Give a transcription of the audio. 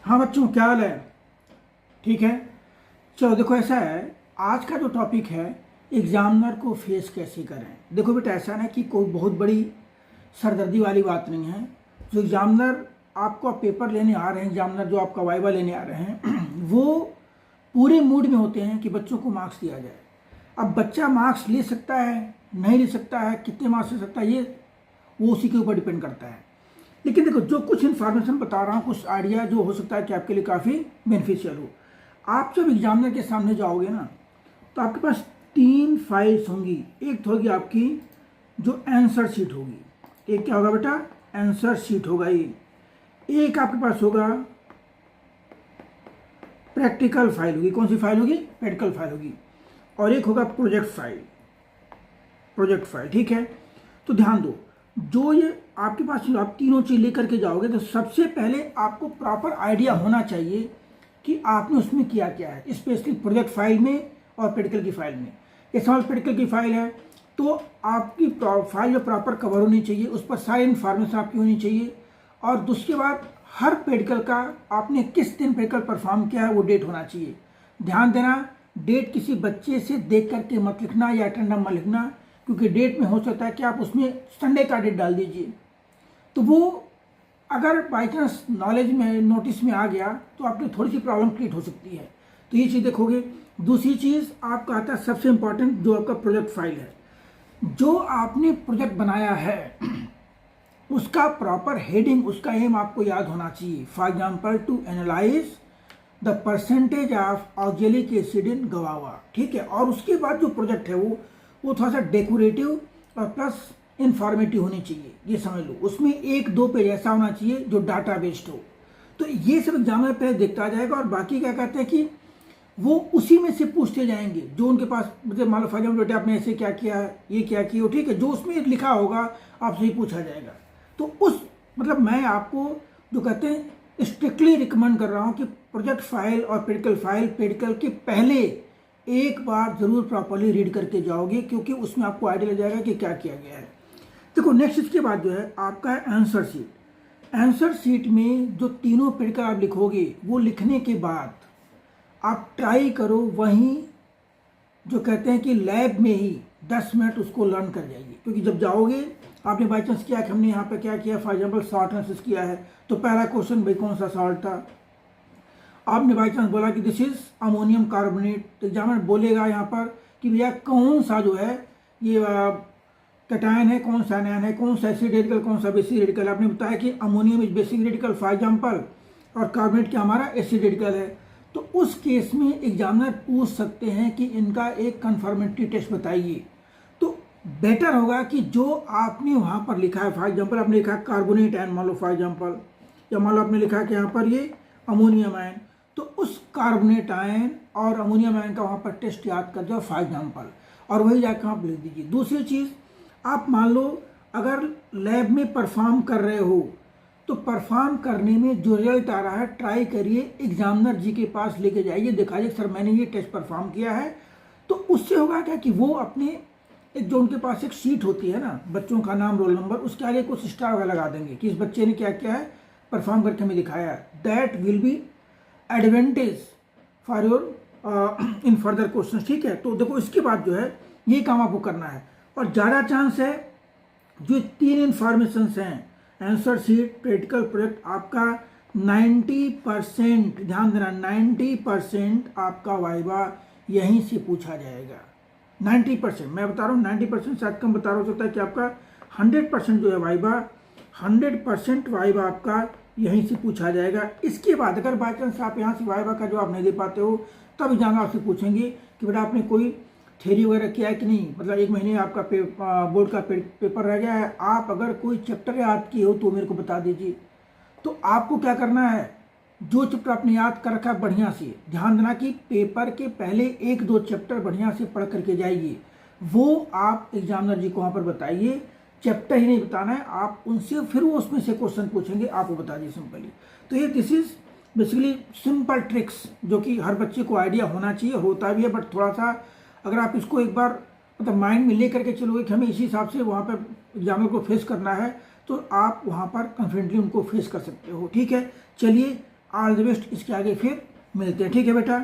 हाँ बच्चों, क्या हाल है? ठीक है। चलो देखो, ऐसा है, आज का जो टॉपिक है, एग्जामिनर को फेस कैसे करें। देखो बेटा, ऐसा ना कि कोई बहुत बड़ी सरदर्दी वाली बात नहीं है। जो एग्जामिनर आपको पेपर लेने आ रहे हैं, एग्जामिनर जो आपका वाइवा लेने आ रहे हैं वो पूरे मूड में होते हैं कि बच्चों को मार्क्स दिया जाए। अब बच्चा मार्क्स ले सकता है, नहीं ले सकता है, कितने मार्क्स ले सकता है, ये वो उसी के ऊपर डिपेंड करता है। लेकिन देखो, जो कुछ इन्फॉर्मेशन बता रहा हूँ, कुछ आइडिया जो हो सकता है कि आपके लिए काफ़ी बेनिफिशियल हो। आप जब एग्जामिनर के सामने जाओगे ना, तो आपके पास 3 फाइल्स होंगी। एक तो होगी आपकी जो आंसर शीट होगी। एक क्या होगा बेटा? आंसर शीट होगा ये। एक आपके पास होगा प्रैक्टिकल फाइल होगी। कौन सी फाइल होगी? प्रैक्टिकल फाइल होगी। और एक होगा प्रोजेक्ट फाइल। प्रोजेक्ट फाइल, ठीक है। तो ध्यान दो, जो ये आपके पास आप तीनों चीज लेकर के जाओगे, तो सबसे पहले आपको प्रॉपर आइडिया होना चाहिए कि आपने उसमें किया क्या है, स्पेशली प्रोजेक्ट फाइल में और प्रैक्टिकल की फाइल में। ये सवाल प्रैक्टिकल की फाइल है, तो आपकी फाइल जो प्रॉपर कवर होनी चाहिए, उस पर सारी इन्फॉर्मेशन आपकी होनी चाहिए। और दूसरी बात, हर प्रैक्टिकल का आपने किस दिन प्रैक्टिकल परफॉर्म किया है वो डेट होना चाहिए। ध्यान देना, डेट किसी बच्चे से देख करके मत लिखना या अटेंडम मत लिखना, क्योंकि डेट में हो सकता है कि आप उसमें संडे का डेट डाल दीजिए, तो वो अगर बाई चांस नॉलेज में नोटिस में आ गया तो आपकी थोड़ी सी प्रॉब्लम क्रिएट हो सकती है। तो ये चीज़ देखोगे। दूसरी चीज़ आपका आता है सबसे इम्पॉर्टेंट, जो आपका प्रोजेक्ट फाइल है। जो आपने प्रोजेक्ट बनाया है उसका प्रॉपर हेडिंग, उसका एम आपको याद होना चाहिए। For example, to analyze the percentage of oxalic acid in guava, ठीक है। और उसके बाद जो प्रोजेक्ट है वो थोड़ा सा डेकोरेटिव और प्लस इंफॉर्मेटिव होनी चाहिए, ये समझ लो। उसमें 1-2 पेज ऐसा होना चाहिए जो डाटा बेस्ड हो। तो ये सब एग्जामिनर पहले देखता जाएगा, और बाकी क्या कहते हैं कि वो उसी में से पूछते जाएंगे जो उनके पास, मतलब मान लो फॉर एग्जाम्पल बेटा आपने ऐसे क्या किया है, ये क्या किया हो, ठीक है। जो उसमें लिखा होगा आपसे ही पूछा जाएगा। तो उस मतलब मैं आपको जो कहते हैं स्ट्रिक्टली रिकमेंड कर रहा हूँ कि प्रोजेक्ट फाइल और प्रैक्टिकल फाइल, प्रैक्टिकल के पहले एक बार जरूर प्रॉपरली रीड करके जाओगे, क्योंकि उसमें आपको आइडिया लग जाएगा कि क्या किया गया है। देखो, नेक्स्ट इसके बाद जो है आपका है आंसर शीट। आंसर शीट में जो तीनों प्रैक्टिकल आप लिखोगे, वो लिखने के बाद आप ट्राई करो वहीं जो कहते हैं कि लैब में ही 10 मिनट उसको लर्न कर जाइए। क्योंकि जब जाओगे, आपने बाई चांस किया कि हमने यहाँ पे क्या किया, फॉर एग्जाम्पल शॉर्ट एनालिसिस किया है, तो पहला क्वेश्चन भाई कौन सा सॉल्ट था। आपने बाई चांस बोला कि दिस इज अमोनियम कार्बोनेट, तो एग्जामिनर बोलेगा यहाँ पर कि भैया कौन सा जो है ये कैटायन है, कौन सा आयन है, कौन सा एसिड रेडिकल, कौन सा बेसिक रेडिकल। आपने बताया कि ammonium is basic radical for example, और कार्बोनेट क्या हमारा एसिड रेडिकल है। तो उस केस में एग्जामिनर पूछ सकते हैं कि इनका एक कन्फर्मेटरी टेस्ट बताइए। तो बेटर होगा कि जो आपने वहाँ पर लिखा है, फॉर एग्जाम्पल आपने लिखा है कार्बोनेट आयन, मान लो फॉर एग्जाम्पल, या मान लो आपने लिखा है कि यहाँ पर ये अमोनियम आयन, तो उस कार्बोनेट आयन और अमोनियम आयन का वहाँ पर टेस्ट याद कर जाओ फॉर एग्जाम्पल, और वही जाकर आप लिख दीजिए। दूसरी चीज़, आप मान लो अगर लैब में परफॉर्म कर रहे हो, तो परफॉर्म करने में जो रिजल्ट आ रहा है, ट्राई करिए एग्जामिनर जी के पास लेके जाइए, दिखाइए सर मैंने ये टेस्ट परफॉर्म किया है। तो उससे होगा क्या कि वो अपने एक जो उनके पास एक शीट होती है ना, बच्चों का नाम, रोल नंबर, उसके आगे कुछ स्टार वगैरह लगा देंगे कि इस बच्चे ने क्या क्या है परफॉर्म करके हमें दिखाया है। That will be advantage for your in further question, ठीक है। तो देखो, इसके बाद जो है ये काम आपको करना है, और ज़्यादा चांस है जो 3 इन्फॉर्मेशन हैं, आंसर शीट, प्रैक्टिकल, प्रोजेक्ट, आपका 90%, ध्यान देना, 90% आपका वाइवा यहीं से पूछा जाएगा। 90%, मैं बता रहा हूँ 90%, शायद कम बता रहा हो सकता है कि आपका 100% जो है वाइवा, 100% वाइवा आपका यहीं से पूछा जाएगा। इसके बाद अगर बाई चांस आप यहाँ से वाइवा का जवाब नहीं दे पाते हो, तब जाना आपसे पूछेंगे कि बेटा आपने कोई थ्योरी वगैरह किया है कि नहीं, मतलब 1 महीने आपका बोर्ड का पेपर रह गया है, आप अगर कोई चैप्टर याद किए हो तो मेरे को बता दीजिए। तो आपको क्या करना है, जो चैप्टर आपने याद कर रखा है बढ़िया से, ध्यान देना कि पेपर के पहले 1-2 चैप्टर बढ़िया से पढ़ करके जाइए, वो आप एग्जामिनर जी को वहाँ पर बताइए। चैप्टर ही नहीं बताना है, आप उनसे फिर वो उसमें से क्वेश्चन पूछेंगे, आपको बता दिए सिंपली। तो ये this is basically simple tricks जो कि हर बच्चे को आइडिया होना चाहिए, होता भी है, बट थोड़ा सा अगर आप इसको एक बार मतलब माइंड में ले करके चलोगे कि हमें इसी हिसाब से वहाँ पर एग्जामिनर को फेस करना है, तो आप वहाँ पर कॉन्फिडेंटली उनको फेस कर सकते हो, ठीक है। चलिए ऑल द बेस्ट। इसके आगे फिर मिलते हैं, ठीक है बेटा।